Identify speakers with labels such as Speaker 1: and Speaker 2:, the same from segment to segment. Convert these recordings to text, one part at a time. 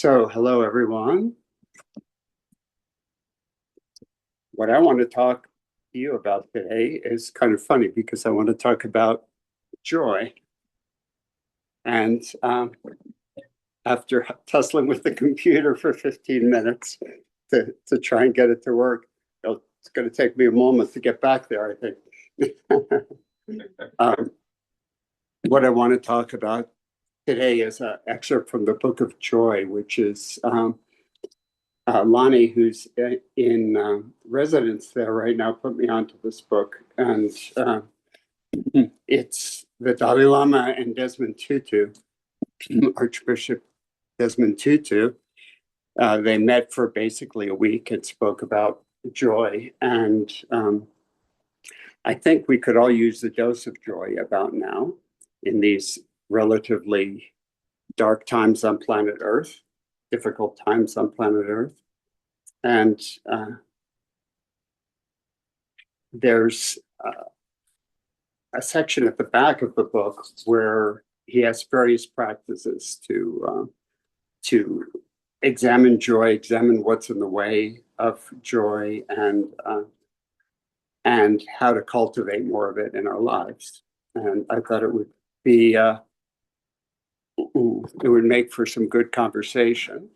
Speaker 1: So, hello everyone. What I want to talk to you about today is kind of funny because I want to talk about joy. And after tussling with the computer for 15 minutes to try and get it to work, it's going to take me a moment to get back there, I think. What I want to talk about today is an excerpt from the Book of Joy, which is Lonnie, who's in residence there right now, put me onto this book. And it's the Dalai Lama and Desmond Tutu, Archbishop Desmond Tutu. They met for basically a week and spoke about joy. And I think we could all use a dose of joy about now in these relatively dark times on planet Earth, difficult times on planet Earth. And there's a section at the back of the book where he has various practices to examine joy, examine what's in the way of joy, and how to cultivate more of it in our lives. And I thought it would be it would make for some good conversation,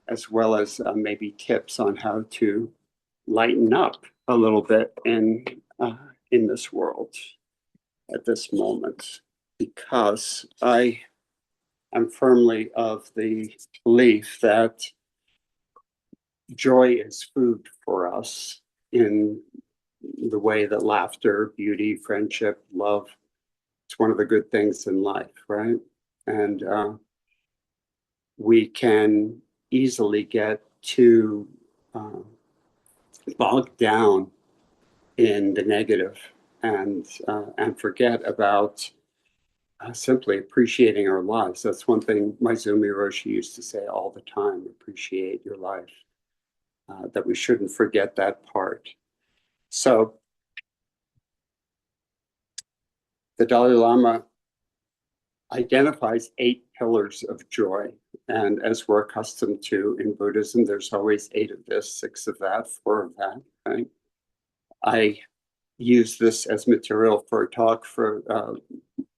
Speaker 1: as well as maybe tips on how to lighten up a little bit in this world at this moment, because I am firmly of the belief that joy is food for us in the way that laughter, beauty, friendship, love, it's one of the good things in life, right? And we can easily get too bogged down in the negative and forget about simply appreciating our lives. That's one thing Maizumi Roshi used to say all the time: appreciate your life. That we shouldn't forget that part. So the Dalai Lama identifies 8 pillars of joy. And as we're accustomed to in Buddhism, there's always 8 of this, 6 of that, 4 of that. Right? I use this as material for a talk for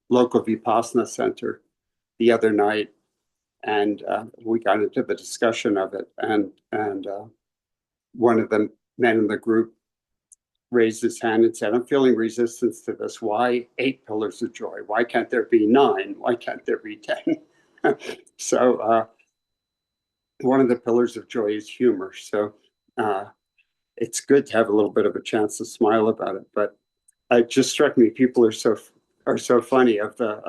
Speaker 1: local Vipassana center the other night, and we got into the discussion of it. And one of the men in the group raised his hand and said, "I'm feeling resistance to this. Why 8 pillars of joy? Why can't there be 9? Why can't there be 10?" So one of the pillars of joy is humor. So it's good to have a little bit of a chance to smile about it. But it just struck me, people are so funny of the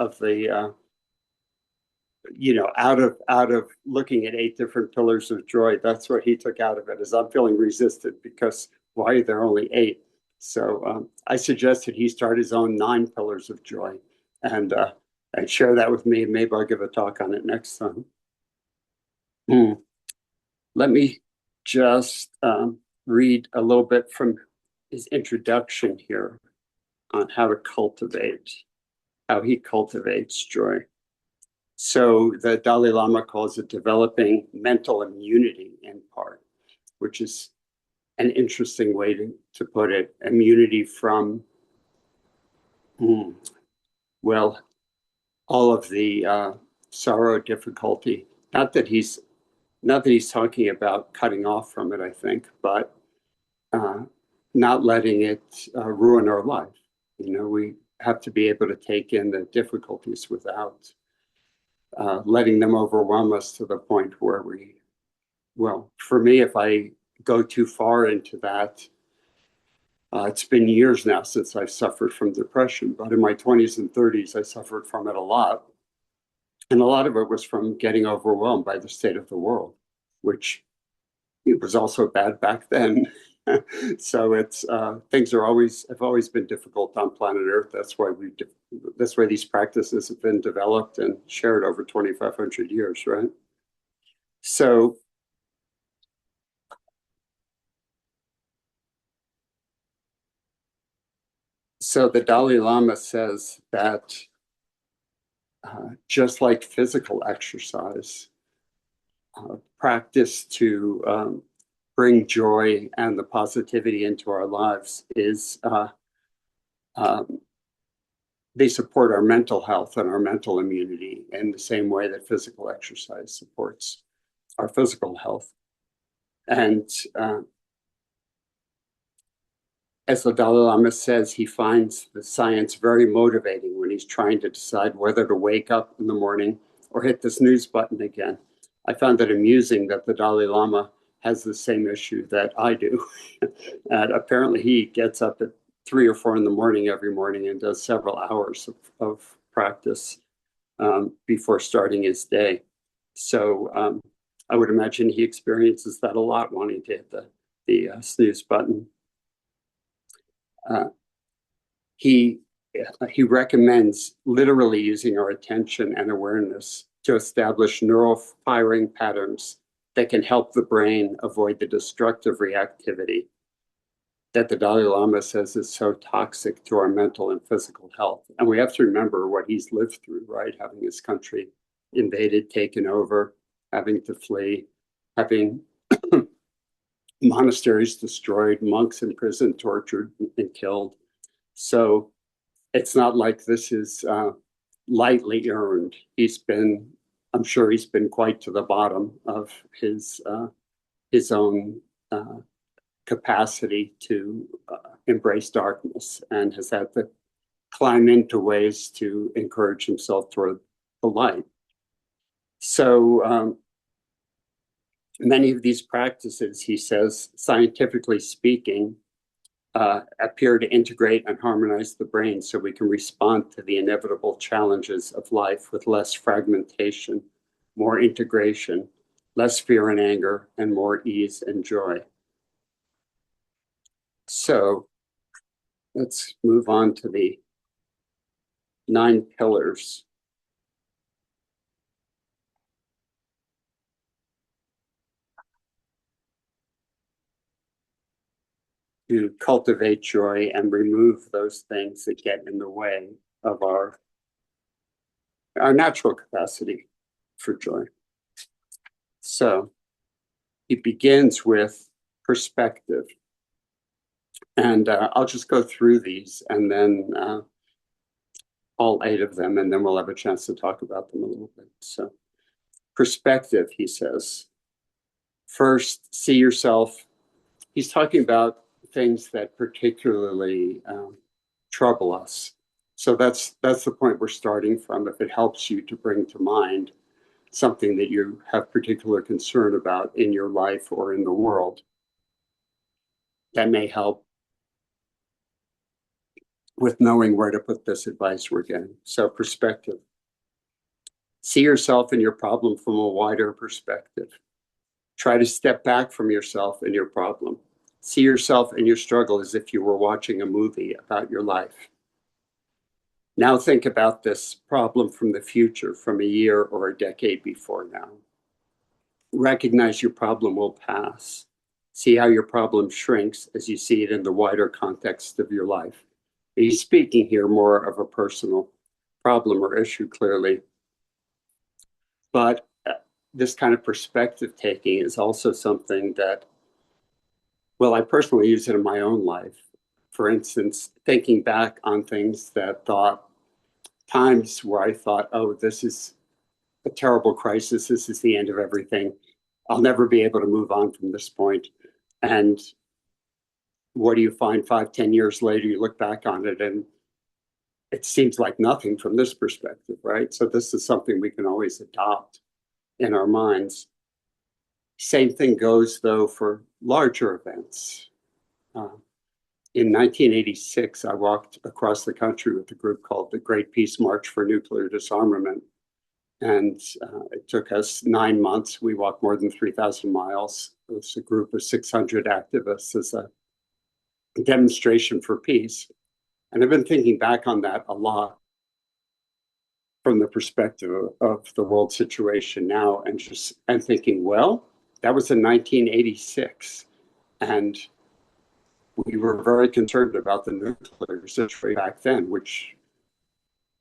Speaker 1: out of looking at 8 different pillars of joy. That's what he took out of it, is I'm feeling resisted because why are there only 8? So I suggested he start his own 9 pillars of joy and share that with me. Maybe I'll give a talk on it next time. Let me just read a little bit from his introduction here on how he cultivates joy. So the Dalai Lama calls it developing mental immunity in part, which is an interesting way to put it. Immunity from, well, all of the sorrow, difficulty. Not that he's talking about cutting off from it, I think, but not letting it ruin our life. We have to be able to take in the difficulties without letting them overwhelm us to the point where for me, if I go too far into that, it's been years now since I've suffered from depression, but in my 20s and 30s, I suffered from it a lot. And a lot of it was from getting overwhelmed by the state of the world, which it was also bad back then. So it's things have always been difficult on planet Earth. That's why these practices have been developed and shared over 2,500 years, right? So the Dalai Lama says that just like physical exercise, practice to bring joy and the positivity into our lives is um, they support our mental health and our mental immunity in the same way that physical exercise supports our physical health. And as the Dalai Lama says, he finds the science very motivating when he's trying to decide whether to wake up in the morning or hit the snooze button again. I found it amusing that the Dalai Lama has the same issue that I do. And apparently he gets up at 3 or 4 in the morning every morning and does several hours of practice before starting his day. So I would imagine he experiences that a lot, wanting to hit the snooze button. He recommends literally using our attention and awareness to establish neural firing patterns that can help the brain avoid the destructive reactivity that the Dalai Lama says is so toxic to our mental and physical health. And we have to remember what he's lived through, right? Having his country invaded, taken over, having to flee, having monasteries destroyed, monks imprisoned, tortured, and killed. So it's not like this is lightly earned. I'm sure he's been quite to the bottom of his own capacity to embrace darkness, and has had to climb into ways to encourage himself toward the light. So many of these practices, he says, scientifically speaking, appear to integrate and harmonize the brain so we can respond to the inevitable challenges of life with less fragmentation, more integration, less fear and anger, and more ease and joy. So let's move on to the 9 pillars. To cultivate joy and remove those things that get in the way of our natural capacity for joy. So he begins with perspective. And I'll just go through these and then all 8 of them, and then we'll have a chance to talk about them a little bit. So perspective, he says. First, see yourself. He's talking about things that particularly trouble us. So that's the point we're starting from. If it helps you to bring to mind something that you have particular concern about in your life or in the world, that may help with knowing where to put this advice we're getting. So perspective. See yourself and your problem from a wider perspective. Try to step back from yourself and your problem. See yourself and your struggle as if you were watching a movie about your life. Now think about this problem from the future, from a year or a decade before now. Recognize your problem will pass. See how your problem shrinks as you see it in the wider context of your life. He's speaking here more of a personal problem or issue, clearly. But this kind of perspective taking is also something that, well, I personally use it in my own life. For instance, thinking back on things that times where I thought, oh, this is a terrible crisis. This is the end of everything. I'll never be able to move on from this point. And what do you find 5-10 years later? You look back on it and it seems like nothing from this perspective, right? So this is something we can always adopt in our minds. Same thing goes, though, for larger events. In 1986, I walked across the country with a group called the Great Peace March for Nuclear Disarmament. And it took us 9 months. We walked more than 3,000 miles. It was a group of 600 activists as a demonstration for peace. And I've been thinking back on that a lot from the perspective of the world situation now, and thinking, well, that was in 1986. And we were very concerned about the nuclear situation back then, which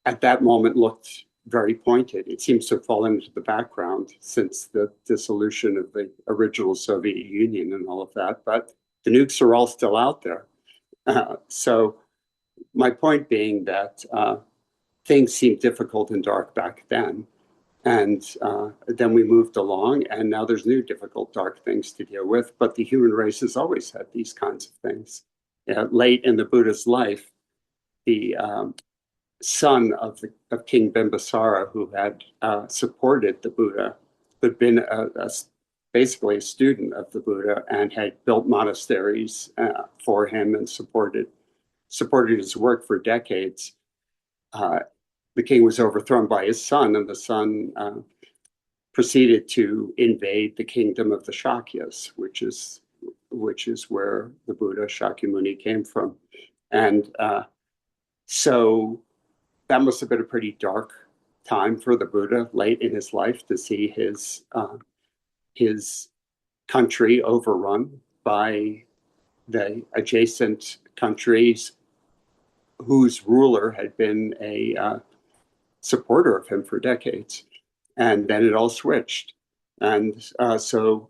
Speaker 1: at that moment looked very pointed. It seems to have fallen into the background since the dissolution of the original Soviet Union and all of that. But the nukes are all still out there. So my point being that things seemed difficult and dark back then. And then we moved along, and now there's new difficult, dark things to deal with. But the human race has always had these kinds of things. Late in the Buddha's life, the son of King Bimbisara, who had supported the Buddha, who'd been basically a student of the Buddha and had built monasteries for him and supported his work for decades. The king was overthrown by his son, and the son proceeded to invade the kingdom of the Shakyas, which is where the Buddha Shakyamuni came from. And so that must have been a pretty dark time for the Buddha late in his life, to see his country overrun by the adjacent countries whose ruler had been a supporter of him for decades. And then it all switched. And so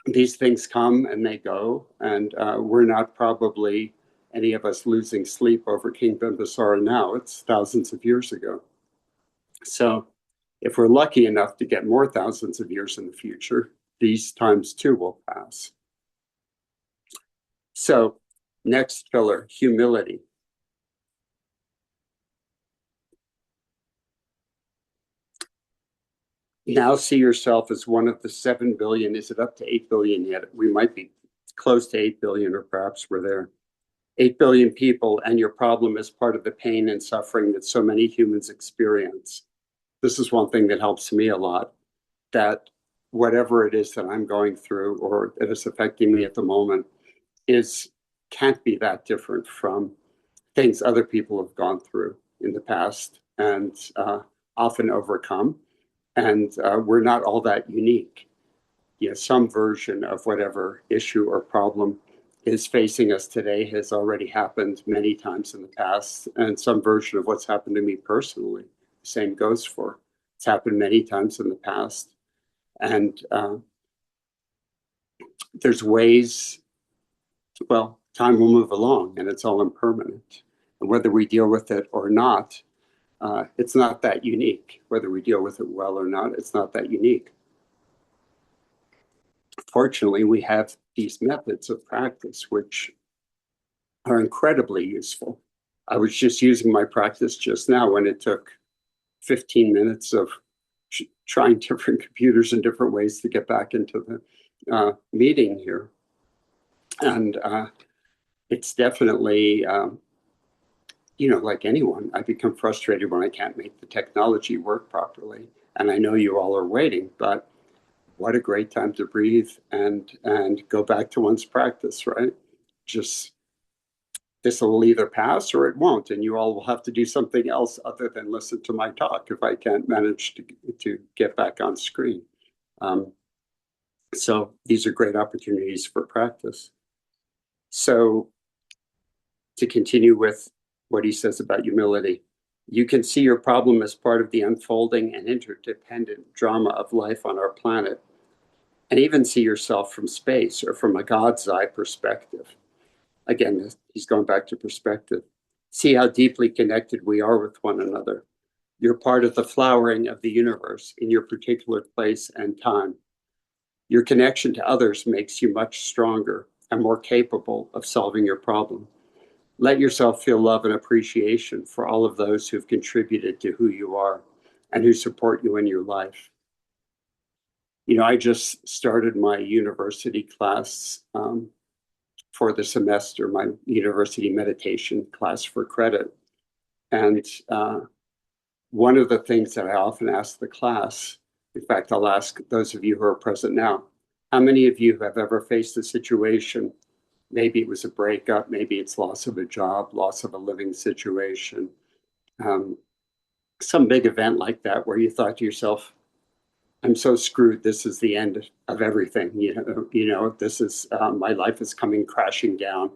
Speaker 1: these things come and they go, and we're not probably any of us losing sleep over King Bimbisara now. It's thousands of years ago. So if we're lucky enough to get more thousands of years in the future, these times too will pass. So next pillar, humility. Now see yourself as one of the 7 billion. Is it up to 8 billion yet? We might be close to 8 billion, or perhaps we're there. 8 billion people, and your problem is part of the pain and suffering that so many humans experience. This is one thing that helps me a lot, that whatever it is that I'm going through or that is affecting me at the moment can't be that different from things other people have gone through in the past and often overcome. And we're not all that unique. Some version of whatever issue or problem is facing us today has already happened many times in the past, and some version of what's happened to me personally, the same goes for. It's happened many times in the past, and there's ways, well, time will move along, and it's all impermanent. And whether we deal with it or not, it's not that unique. Whether we deal with it well or not, it's not that unique. Fortunately, we have these methods of practice which are incredibly useful. I was just using my practice just now when it took 15 minutes of trying different computers in different ways to get back into the meeting here. And it's definitely, like anyone, I become frustrated when I can't make the technology work properly. And I know you all are waiting, but what a great time to breathe and go back to one's practice, right? Just, this will either pass or it won't, and you all will have to do something else other than listen to my talk if I can't manage to get back on screen. So these are great opportunities for practice. So to continue with what he says about humility, you can see your problem as part of the unfolding and interdependent drama of life on our planet, and even see yourself from space or from a God's eye perspective. Again, he's going back to perspective. See how deeply connected we are with one another. You're part of the flowering of the universe in your particular place and time. Your connection to others makes you much stronger and more capable of solving your problem. Let yourself feel love and appreciation for all of those who've contributed to who you are and who support you in your life. I just started my university class for the semester, my university meditation class for credit. And one of the things that I often ask the class, in fact, I'll ask those of you who are present now, how many of you have ever faced a situation? Maybe it was a breakup, maybe it's loss of a job, loss of a living situation, some big event like that where you thought to yourself, I'm so screwed, this is the end of everything. This is, my life is coming crashing down.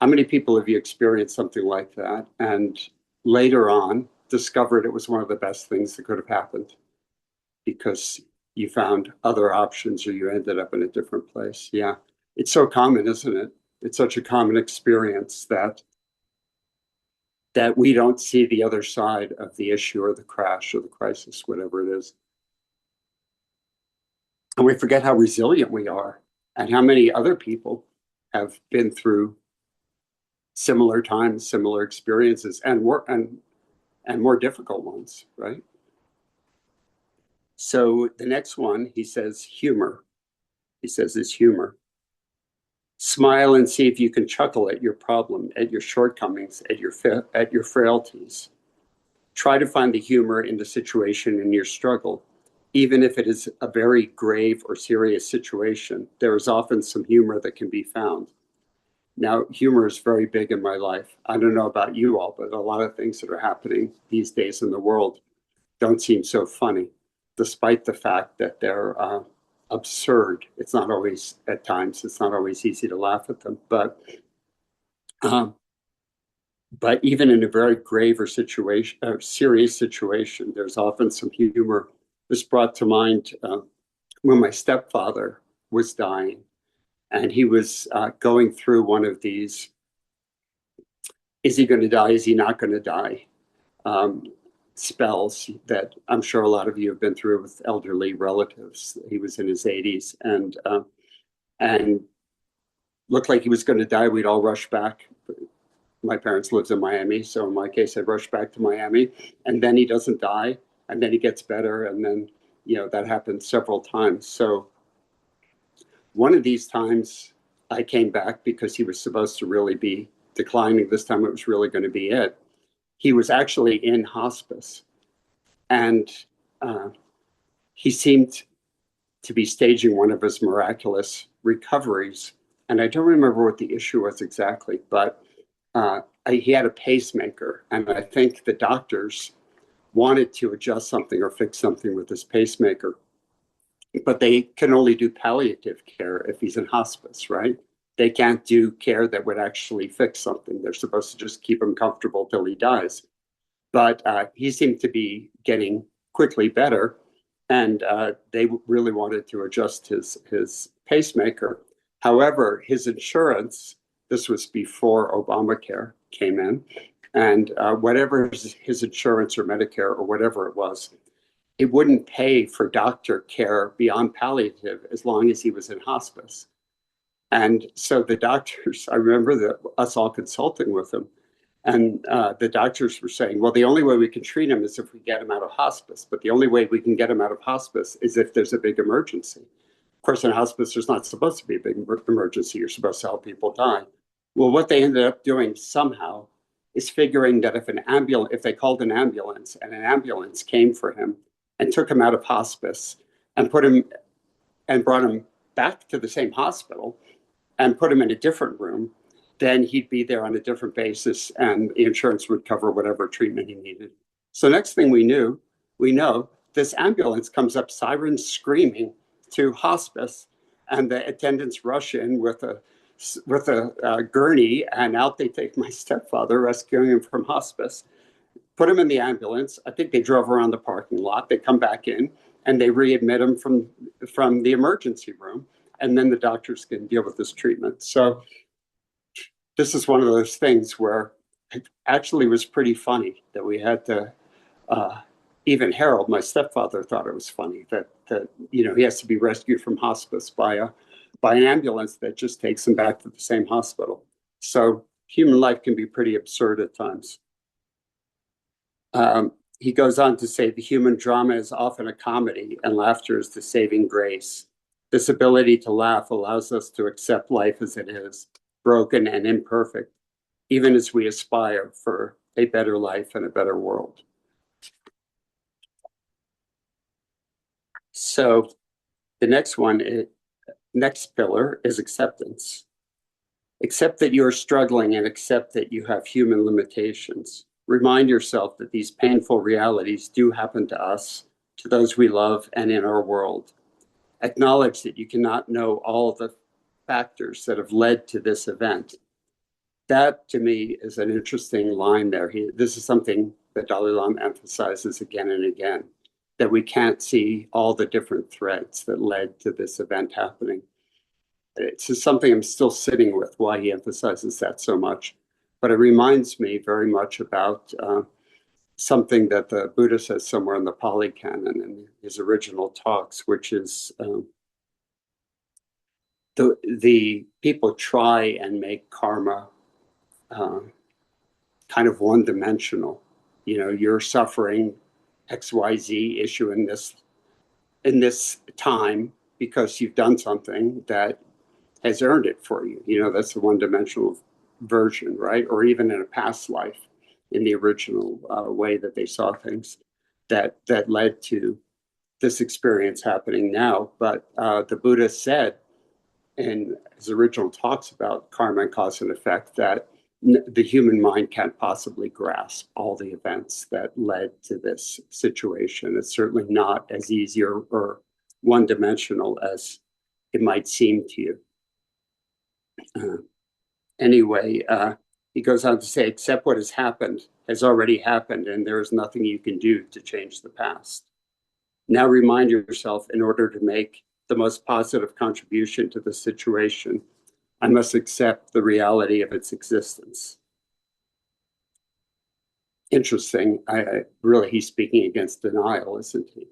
Speaker 1: How many people have you experienced something like that? And later on, discovered it was one of the best things that could have happened because you found other options or you ended up in a different place. Yeah. It's so common, isn't it? It's such a common experience that we don't see the other side of the issue or the crash or the crisis, whatever it is. And we forget how resilient we are and how many other people have been through similar times, similar experiences, and more difficult ones, right? So the next one, he says, humor. He says, is humor. Smile and see if you can chuckle at your problem, at your shortcomings, at your frailties. Try to find the humor in the situation in your struggle. Even if it is a very grave or serious situation, there is often some humor that can be found. Now, humor is very big in my life. I don't know about you all, but a lot of things that are happening these days in the world don't seem so funny, despite the fact that they're absurd. It's not always, at times, it's not always easy to laugh at them. Um, but even in a very grave or serious situation, there's often some humor. This brought to mind when my stepfather was dying, and he was going through one of these, is he going to die? Is he not going to die? Spells that I'm sure a lot of you have been through with elderly relatives. He was in his 80s and looked like he was going to die. We'd all rush back. My parents lived in Miami, so in my case, I rushed back to Miami, and then he doesn't die, and then he gets better, and then that happened several times. So one of these times, I came back because he was supposed to really be declining. This time, it was really going to be it. He was actually in hospice, and he seemed to be staging one of his miraculous recoveries. And I don't remember what the issue was exactly, but he had a pacemaker, and I think the doctors wanted to adjust something or fix something with his pacemaker, but they can only do palliative care if he's in hospice, right? They can't do care that would actually fix something. They're supposed to just keep him comfortable till he dies. But he seemed to be getting quickly better, and they really wanted to adjust his pacemaker. However, his insurance, this was before Obamacare came in, and whatever his insurance or Medicare or whatever it was, it wouldn't pay for doctor care beyond palliative as long as he was in hospice. And so the doctors, I remember us all consulting with him, and the doctors were saying, well, the only way we can treat him is if we get him out of hospice. But the only way we can get him out of hospice is if there's a big emergency. Of course, in hospice, there's not supposed to be a big emergency. You're supposed to help people die. Well, what they ended up doing somehow is figuring that if they called an ambulance and an ambulance came for him and took him out of hospice and brought him back to the same hospital and put him in a different room, then he'd be there on a different basis and the insurance would cover whatever treatment he needed. So next thing we know this ambulance comes up, sirens screaming, to hospice, and the attendants rush in with a gurney, and out they take my stepfather, rescuing him from hospice, put him in the ambulance. I think they drove around the parking lot. They come back in and they readmit him from the emergency room, and then the doctors can deal with this treatment. So this is one of those things where it actually was pretty funny that we had to, even Harold, my stepfather, thought it was funny that he has to be rescued from hospice by an ambulance that just takes him back to the same hospital. So human life can be pretty absurd at times. He goes on to say the human drama is often a comedy and laughter is the saving grace. This ability to laugh allows us to accept life as it is, broken and imperfect, even as we aspire for a better life and a better world. So the next pillar is acceptance. Accept that you're struggling and accept that you have human limitations. Remind yourself that these painful realities do happen to us, to those we love, and in our world. Acknowledge that you cannot know all the factors that have led to this event. That, to me, is an interesting line there. This is something the Dalai Lama emphasizes again and again, that we can't see all the different threads that led to this event happening. It's just something I'm still sitting with, why he emphasizes that so much. But it reminds me very much about something that the Buddha says somewhere in the Pali Canon in his original talks, which is the people try and make karma kind of one-dimensional. You know, you're suffering XYZ issue in this time because you've done something that has earned it for you. You know, that's the one-dimensional version, right? Or even in a past life, in the original way that they saw things, that led to this experience happening now. But the Buddha said in his original talks about karma and cause and effect that the human mind can't possibly grasp all the events that led to this situation. It's certainly not as easy or one-dimensional as it might seem to you. Anyway, he goes on to say, accept what has happened, has already happened, and there is nothing you can do to change the past. Now remind yourself, in order to make the most positive contribution to the situation, I must accept the reality of its existence. Interesting. Really, he's speaking against denial, isn't he?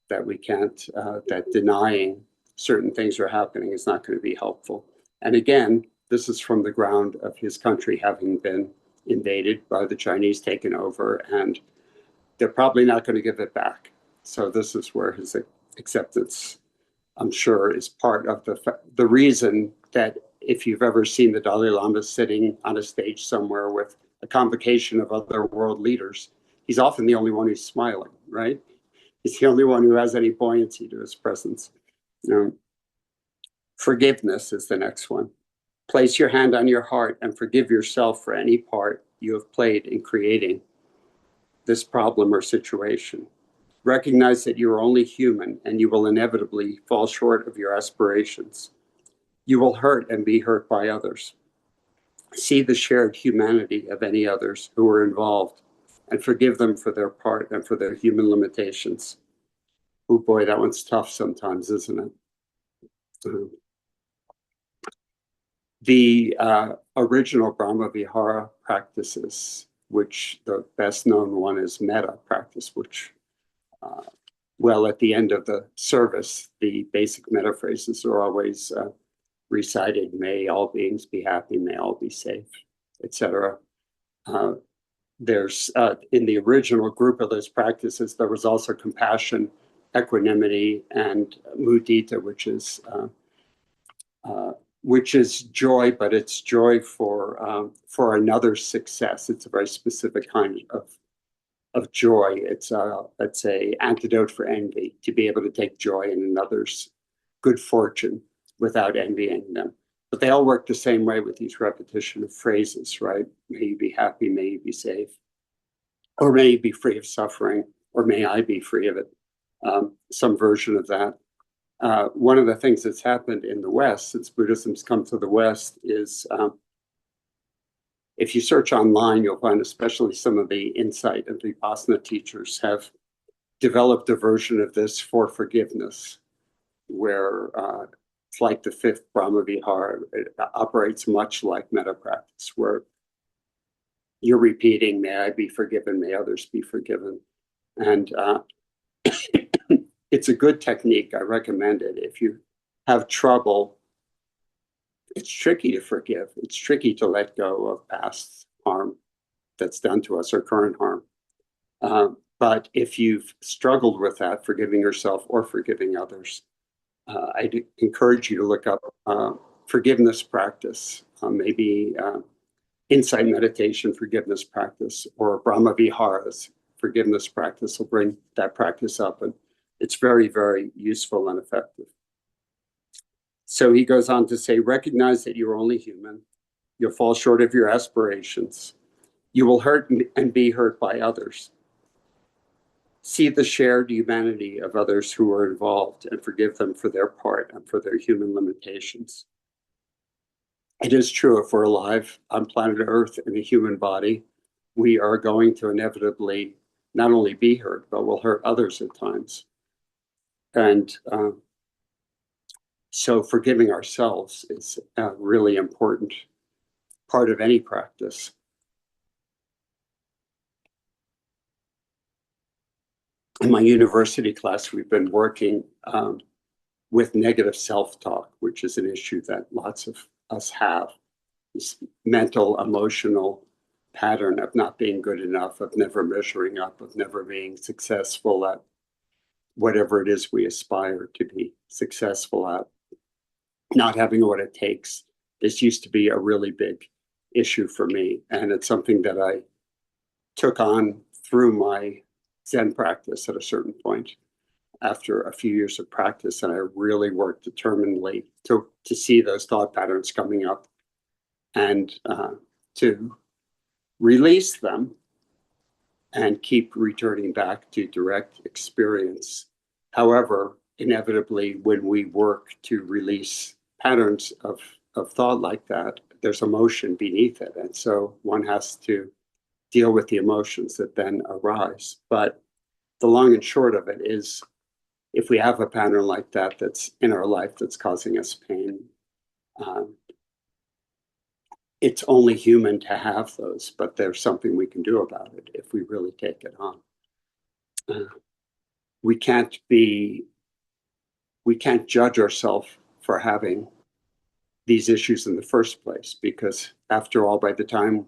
Speaker 1: That we can't, that denying certain things are happening is not going to be helpful. And again, this is from the ground of his country having been invaded by the Chinese, taken over, and they're probably not going to give it back. So this is where his acceptance, I'm sure, is part of the reason that if you've ever seen the Dalai Lama sitting on a stage somewhere with a convocation of other world leaders, he's often the only one who's smiling, right? He's the only one who has any buoyancy to his presence. Forgiveness is the next one. Place your hand on your heart and forgive yourself for any part you have played in creating this problem or situation. Recognize that you are only human and you will inevitably fall short of your aspirations. You will hurt and be hurt by others. See the shared humanity of any others who are involved and forgive them for their part and for their human limitations. Oh boy, that one's tough sometimes, isn't it? The original Brahma Vihara practices, which the best known one is metta practice, which well, at the end of the service, the basic metta phrases are always recited: may all beings be happy, may all be safe, etc. There's in the original group of those practices, there was also compassion, equanimity, and mudita, which is joy, but it's joy for another's success. It's a very specific kind of joy. It's a antidote for envy, to be able to take joy in another's good fortune without envying them. But they all work the same way with these repetition of phrases, right? May you be happy, may you be safe, or may you be free of suffering, or may I be free of it. Some version of that. One of the things that's happened in the West since Buddhism's come to the West is if you search online, you'll find especially some of the insight and Vipassana teachers have developed a version of this for forgiveness, where it's like the fifth Brahma Vihara. It operates much like metta practice, where you're repeating, may I be forgiven, may others be forgiven. And it's a good technique. I recommend it. If you have trouble, it's tricky to forgive. It's tricky to let go of past harm that's done to us or current harm. But if you've struggled with that, forgiving yourself or forgiving others, I'd encourage you to look up forgiveness practice, maybe insight meditation forgiveness practice, or Brahma Vihara's forgiveness practice will bring that practice up. And it's very, very useful and effective. So he goes on to say, recognize that you're only human. You'll fall short of your aspirations. You will hurt and be hurt by others. See the shared humanity of others who are involved and forgive them for their part and for their human limitations. It is true, if we're alive on planet Earth in a human body, we are going to inevitably not only be hurt, but will hurt others at times. And so forgiving ourselves is a really important part of any practice. In my university class, we've been working with negative self-talk, which is an issue that lots of us have. This mental, emotional pattern of not being good enough, of never measuring up, of never being successful at whatever it is we aspire to be successful at, not having what it takes. This used to be a really big issue for me, and it's something that I took on through my Zen practice at a certain point after a few years of practice, and I really worked determinedly to see those thought patterns coming up and to release them and keep returning back to direct experience. However, inevitably, when we work to release patterns of thought like that, there's emotion beneath it. And so one has to deal with the emotions that then arise. But the long and short of it is, if we have a pattern like that that's in our life that's causing us pain, it's only human to have those, but there's something we can do about it if we really take it on. We can't judge ourselves for having these issues in the first place, because after all, by the time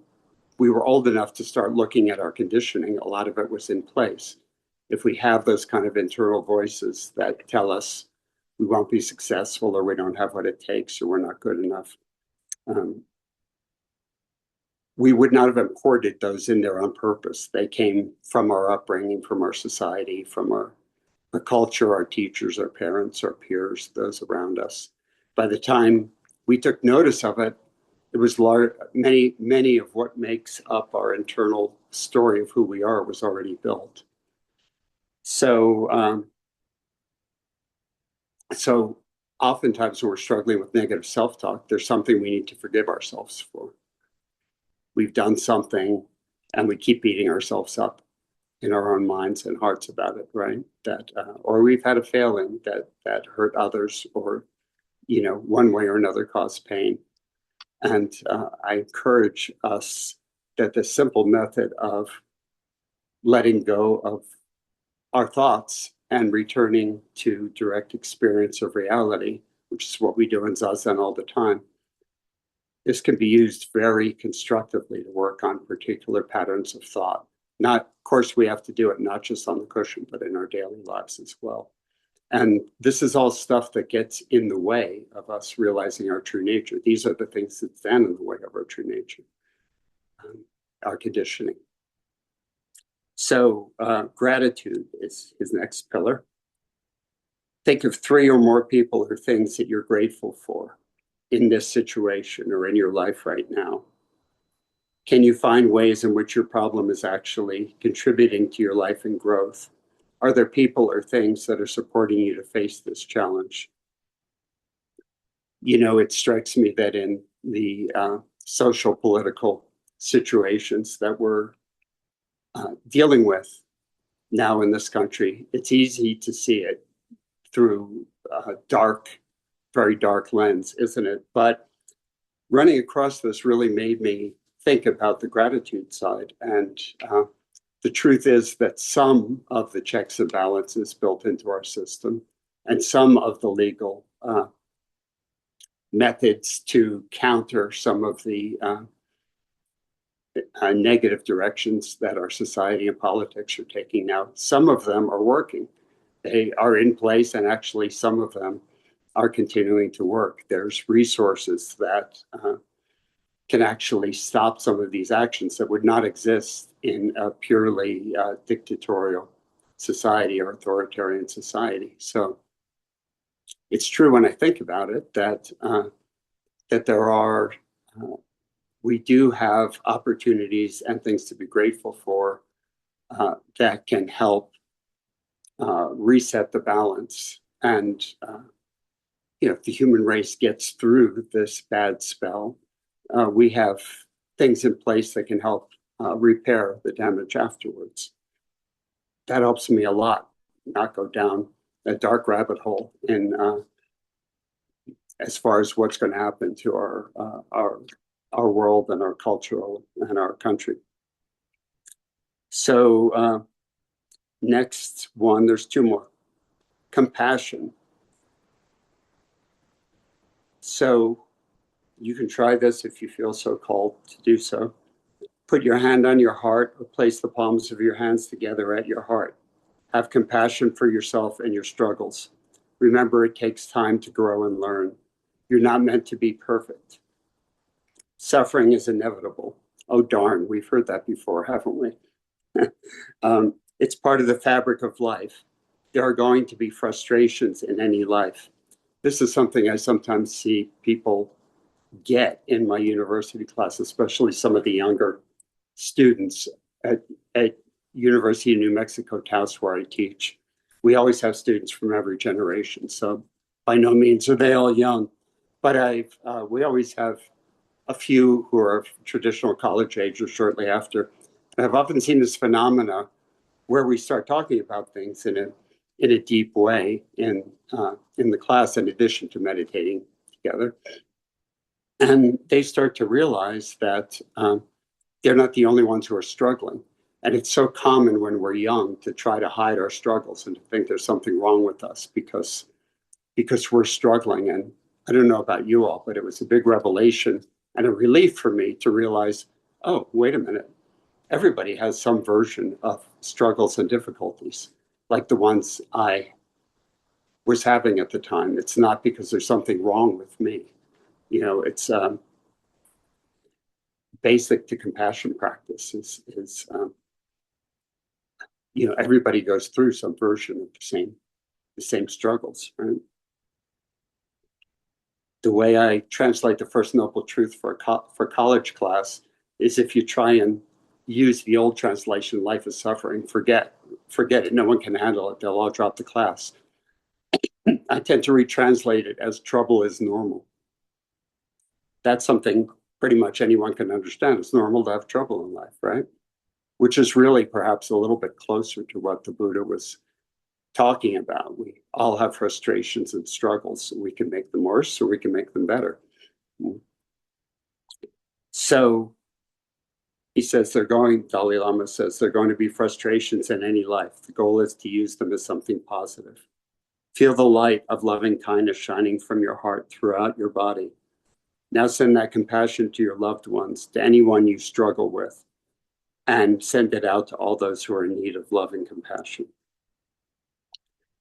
Speaker 1: we were old enough to start looking at our conditioning, a lot of it was in place. If we have those kind of internal voices that tell us we won't be successful, or we don't have what it takes, or we're not good enough, we would not have imported those in there on purpose. They came from our upbringing, from our society, from our culture, our teachers, our parents, our peers, those around us. By the time we took notice of it, it was many of what makes up our internal story of who we are was already built. So oftentimes when we're struggling with negative self-talk, there's something we need to forgive ourselves for. We've done something and we keep beating ourselves up in our own minds and hearts about it, right? Or we've had a failing that hurt others, or, one way or another caused pain. And I encourage us that the simple method of letting go of our thoughts and returning to direct experience of reality, which is what we do in Zazen all the time, this can be used very constructively to work on particular patterns of thought. Of course, we have to do it not just on the cushion, but in our daily lives as well. And this is all stuff that gets in the way of us realizing our true nature. These are the things that stand in the way of our true nature, our conditioning. So gratitude is his next pillar. Think of 3 or more people or things that you're grateful for in this situation or in your life right now. Can you find ways in which your problem is actually contributing to your life and growth? Are there people or things that are supporting you to face this challenge? It strikes me that in the social political situations that we're dealing with now in this country, it's easy to see it through a very dark lens, isn't it? But running across this really made me think about the gratitude side. And the truth is that some of the checks and balances built into our system and some of the legal methods to counter some of the negative directions that our society and politics are taking now, some of them are working. They are in place, and actually some of them are continuing to work. There's resources that can actually stop some of these actions that would not exist in a purely dictatorial society or authoritarian society. So it's true when I think about it that we do have opportunities and things to be grateful for that can help reset the balance. And if the human race gets through this bad spell, we have things in place that can help repair the damage afterwards. That helps me a lot, not go down a dark rabbit hole in as far as what's going to happen to our world and our cultural and our country. So next one, there's two more. Compassion. So you can try this if you feel so called to do so. Put your hand on your heart or place the palms of your hands together at your heart. Have compassion for yourself and your struggles. Remember, it takes time to grow and learn. You're not meant to be perfect. Suffering is inevitable. Oh, darn, we've heard that before, haven't we? It's part of the fabric of life. There are going to be frustrations in any life. This is something I sometimes see people get in my university class, especially some of the younger students at University of New Mexico, Taos, where I teach. We always have students from every generation, so by no means are they all young. But we always have a few who are of traditional college age or shortly after. And I've often seen this phenomena where we start talking about things in a deep way in the class, in addition to meditating together. And they start to realize that they're not the only ones who are struggling. And it's so common when we're young to try to hide our struggles and to think there's something wrong with us because we're struggling. And I don't know about you all, but it was a big revelation and a relief for me to realize, oh, wait a minute. Everybody has some version of struggles and difficulties, like the ones I was having at the time. It's not because there's something wrong with me. You know, it's basic to compassion practice is everybody goes through some version of the same struggles, right? The way I translate the First Noble Truth for college class is if you try and use the old translation, life is suffering, forget it, no one can handle it, they'll all drop the class. I tend to retranslate it as trouble is normal. That's something pretty much anyone can understand. It's normal to have trouble in life, right? Which is really perhaps a little bit closer to what the Buddha was talking about. We all have frustrations and struggles. We can make them worse or we can make them better. So he says Dalai Lama says there are going to be frustrations in any life. The goal is to use them as something positive. Feel the light of loving kindness shining from your heart throughout your body. Now send that compassion to your loved ones, to anyone you struggle with, and send it out to all those who are in need of love and compassion.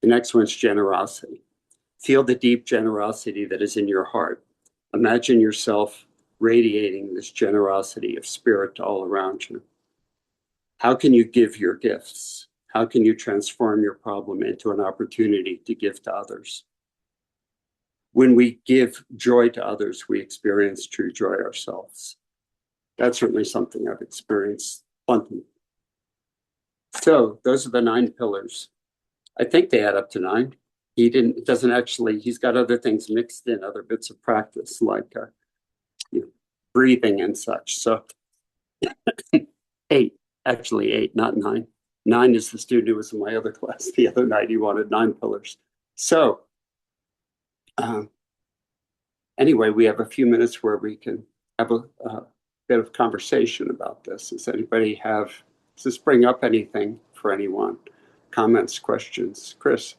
Speaker 1: The next one's generosity. Feel the deep generosity that is in your heart. Imagine yourself radiating this generosity of spirit to all around you. How can you give your gifts? How can you transform your problem into an opportunity to give to others? When we give joy to others, we experience true joy ourselves. That's certainly something I've experienced plenty. So those are the 9 pillars. I think they add up to 9. He's got other things mixed in, other bits of practice like breathing and such. So 8, actually 8, not 9. 9 is the student who was in my other class the other night. He wanted 9 pillars. So anyway, we have a few minutes where we can have a bit of conversation about this. Does this bring up anything for anyone? Comments, questions? Chris?